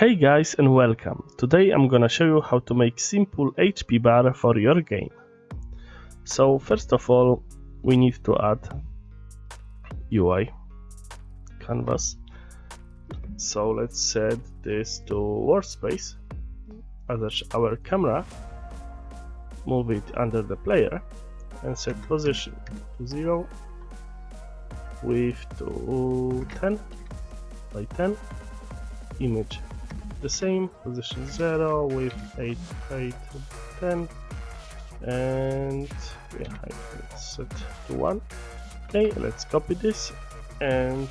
Hey guys and welcome. Today I'm gonna show you how to make simple HP bar for your game. So first of all we need to add UI canvas. So let's set this to workspace, attach our camera, move it under the player and set position to 0, width to 10 by 10, image the same, position 0 with 8 10, and yeah, let's set to 1. Okay, let's copy this and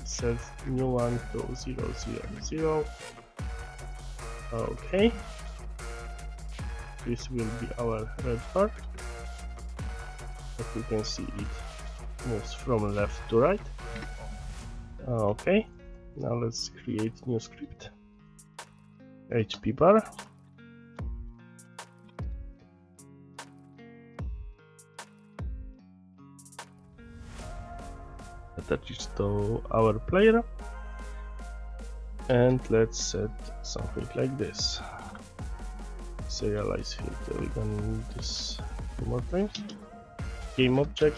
set new one to 0 0 0. Okay, this will be our red part, but you can see it moves from left to right. Okay, now let's create new script. HP bar, attach it to our player, and let's set something like this. Serialize filter, we're gonna need this 2 more times. Game object,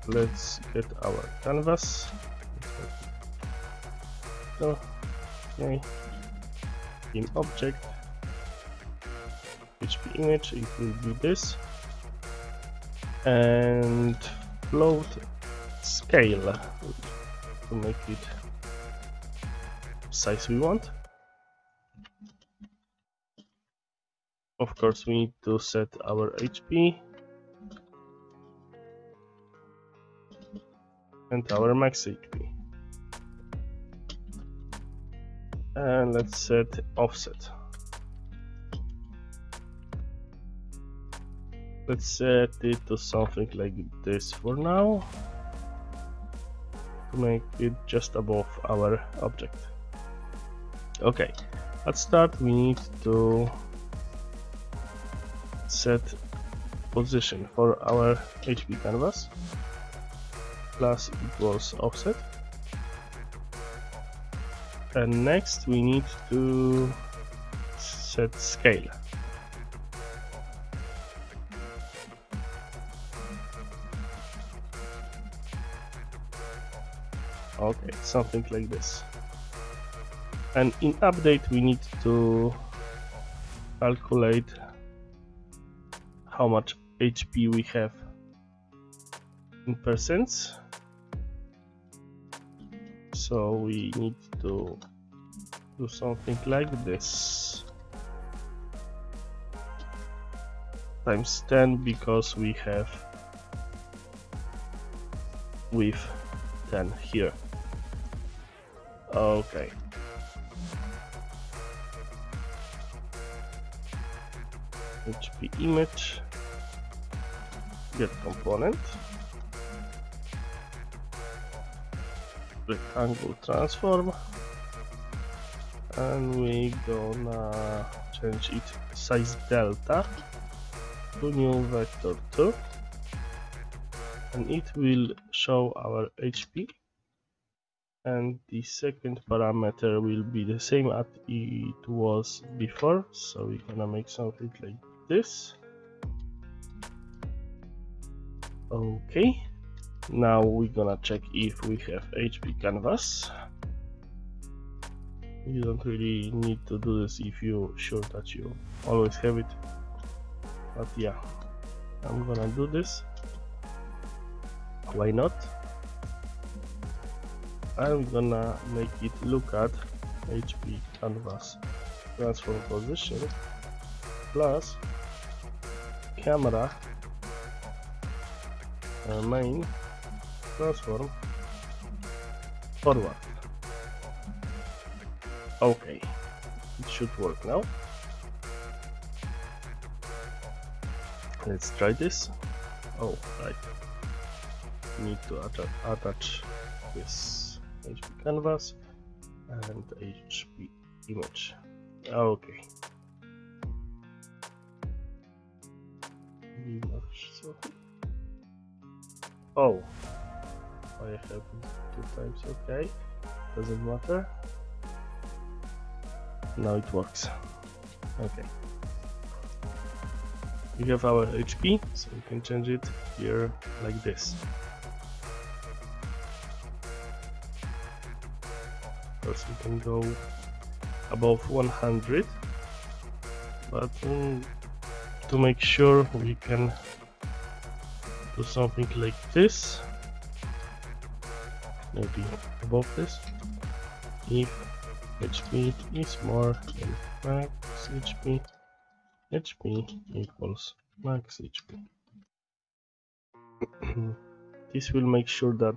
let's get our canvas. Okay, in object, HP image, it will be this, and float scale to make it size we want. Of course we need to set our HP and our max HP. And let's set offset. Let's set it to something like this for now, to make it just above our object. Okay, let's start. We need to set position for our HP canvas plus equals offset. And next we need to set scale. Okay, something like this. And in update we need to calculate how much HP we have in percents. So we need to do something like this, times 10, because we have width 10 here. Okay, HP image, get component, rectangle transform, and we gonna change it size delta to new vector 2, and it will show our HP, and the second parameter will be the same as it was before, so we're gonna make something like this. Okay, now we're gonna check if we have HP canvas. You don't really need to do this if you're sure that you always have it, but yeah, I'm gonna do this. Why not? I'm gonna make it look at HP canvas transform position plus camera main transform forward. Okay, it should work now. Let's try this. Oh, right, need to attach this HP canvas and HP image. Okay, oh, I have it 2 times. Okay, doesn't matter. Now it works. Okay. We have our HP, so we can change it here like this. Of course, we can go above 100, but to make sure, we can do something like this. Maybe above this. If HP is more than max HP, HP equals max HP. This will make sure that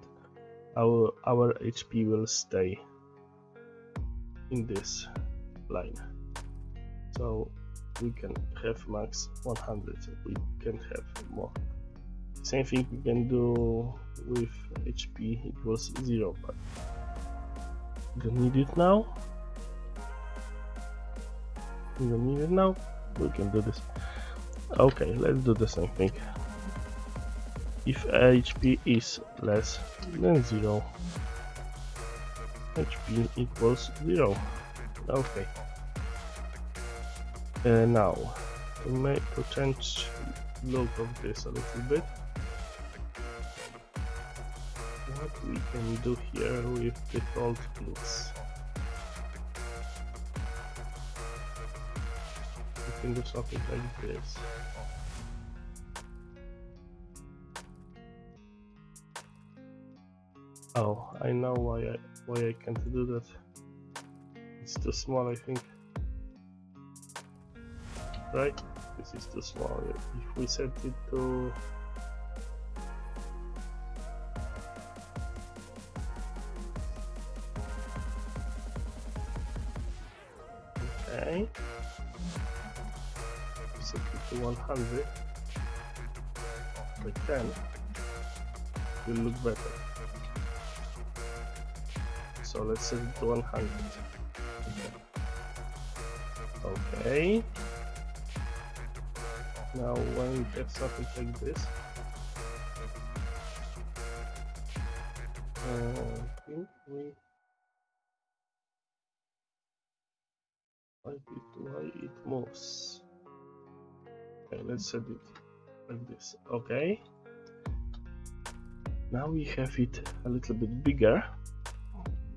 our HP will stay in this line. So we can have max 100, we can have more. Same thing we can do with HP equals 0, but we don't need it now. We don't need it now. We can do this. Okay, let's do the same thing. If HP is less than 0, HP equals 0. Okay. Now to change look of this a little bit, what we can do here with default clues. We can do something like this. Oh, I know why I can't do that. It's too small, I think. Right? This is too small. If we set it to okay, set it to 100, like 10, will look better. So let's set it to 100. Okay. Now when we have something like this, I think why it moves. Okay, let's set it like this. Okay. Now we have it a little bit bigger.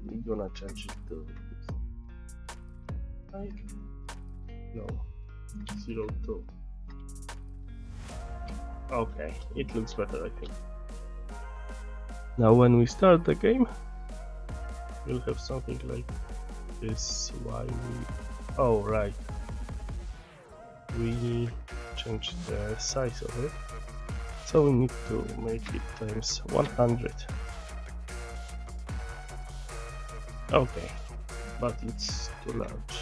We're gonna change it to 5. No, 0.2. Okay, it looks better, I think. Now when we start the game, we'll have something like this. Why we... oh right, we changed the size of it, so we need to make it times 100. Okay, but it's too large.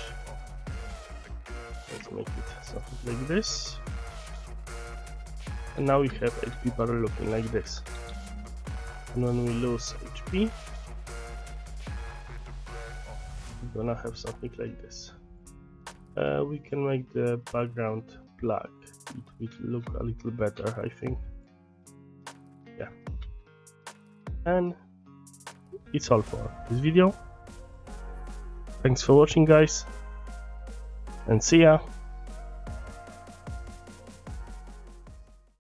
Let's make it something like this. And now we have HP bar looking like this. And when we lose HP, we're gonna have something like this. We can make the background black. It will look a little better, I think. Yeah. And it's all for this video. Thanks for watching, guys, and see ya.